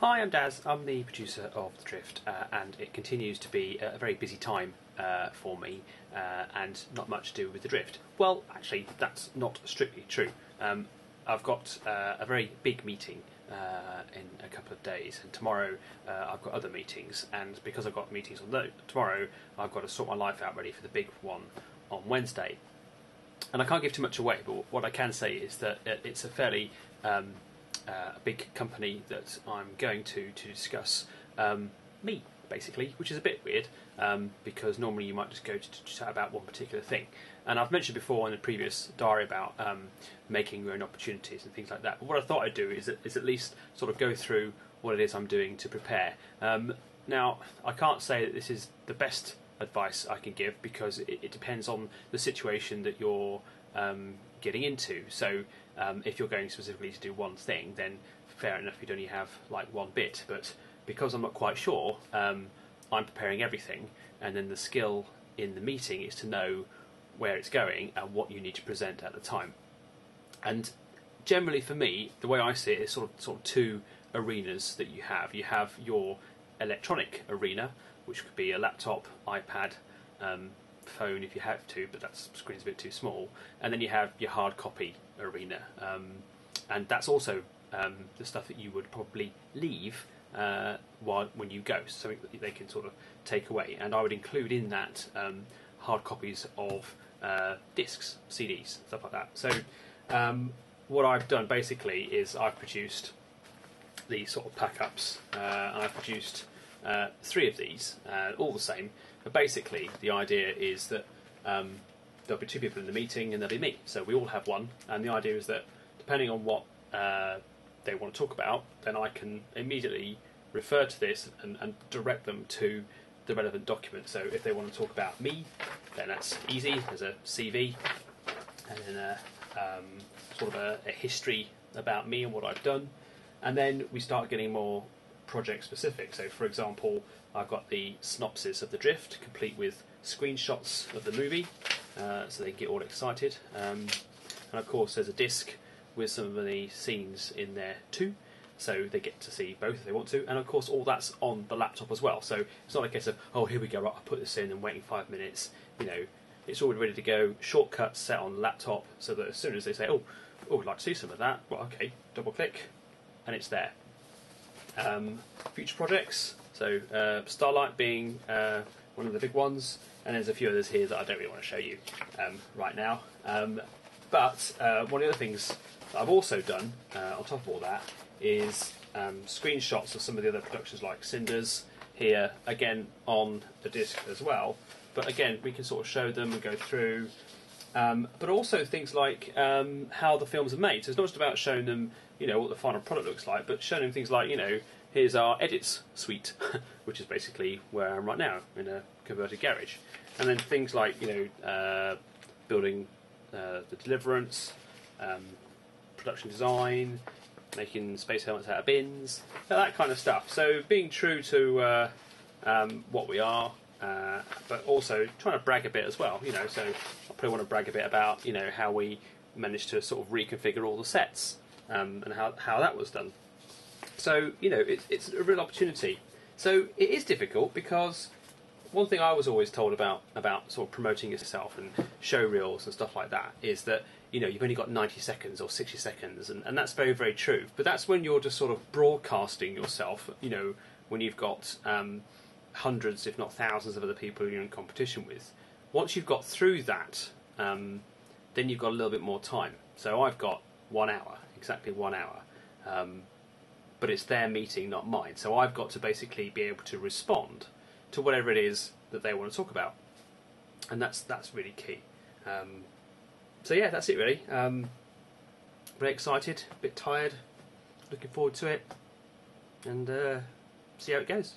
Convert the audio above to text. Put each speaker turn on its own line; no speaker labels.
Hi, I'm Daz. I'm the producer of The Drift, and it continues to be a very busy time for me, and not much to do with The Drift. Well, actually, that's not strictly true. I've got a very big meeting in a couple of days, and tomorrow I've got other meetings, and because I've got meetings on tomorrow, I've got to sort my life out ready for the big one on Wednesday. And I can't give too much away, but what I can say is that it's a fairly a big company that I'm going to discuss me, basically, which is a bit weird, because normally you might just go to chat about one particular thing. And I've mentioned before in the previous diary about making your own opportunities and things like that. But what I thought I'd do is at least sort of go through what it is I'm doing to prepare. Now, I can't say that this is the best advice I can give, because it depends on the situation that you're getting into. So if you're going specifically to do one thing, then fair enough, you'd only have like one bit. But because I'm not quite sure, I'm preparing everything, and then the skill in the meeting is to know where it's going and what you need to present at the time. And generally for me, the way I see it is sort of two arenas that you have. You have your electronic arena, which could be a laptop, iPad, phone if you have to, but that screen's a bit too small. And then you have your hard copy arena, and that's also the stuff that you would probably leave when you go, so something that they can sort of take away. And I would include in that hard copies of discs, CDs, stuff like that. So what I've done basically is I've produced these sort of pack-ups, and I've produced 3 of these, all the same. But basically, the idea is that there'll be 2 people in the meeting, and there'll be me. So we all have one, and the idea is that depending on what they want to talk about, then I can immediately refer to this and direct them to the relevant document. So if they want to talk about me, then that's easy. There's a CV, and then sort of a history about me and what I've done. And then we start getting more project specific. So for example, I've got the synopsis of The Drift, complete with screenshots of the movie, so they can get all excited. And of course there's a disc with some of the scenes in there too, so they get to see both if they want to. And of course all that's on the laptop as well, so it's not a case of, oh, here we go, right, I'll put this in and waiting 5 minutes. You know, it's already ready to go, shortcuts set on the laptop, so that as soon as they say, oh, we'd like to see some of that, well, okay, double click and it's there. Future projects, so Starlight being one of the big ones, and there's a few others here that I don't really want to show you right now. But one of the other things that I've also done on top of all that is screenshots of some of the other productions like Cinders here, again on the disc as well. But again, we can sort of show them and go through. But also things like how the films are made. So it's not just about showing them, you know, what the final product looks like, but showing them things like, you know, here's our edits suite, which is basically where I am right now, in a converted garage. And then things like, you know, building the Deliverance, production design, making space helmets out of bins, that kind of stuff. So being true to what we are, but also trying to brag a bit as well, you know. So I probably want to brag a bit about, you know, how we managed to sort of reconfigure all the sets, and how that was done. So, you know, it's a real opportunity. So it is difficult, because one thing I was always told about sort of promoting yourself and show reels and stuff like that is that, you know, you've only got 90 seconds or 60 seconds, and that's very, very true. But that's when you're just sort of broadcasting yourself, you know, when you've got hundreds, if not thousands, of other people you're in competition with. Once you've got through that, then you've got a little bit more time. So I've got 1 hour, exactly 1 hour, but it's their meeting, not mine. So I've got to basically be able to respond to whatever it is that they want to talk about, and that's really key. So yeah, that's it really. Very excited, a bit tired, looking forward to it, and see how it goes.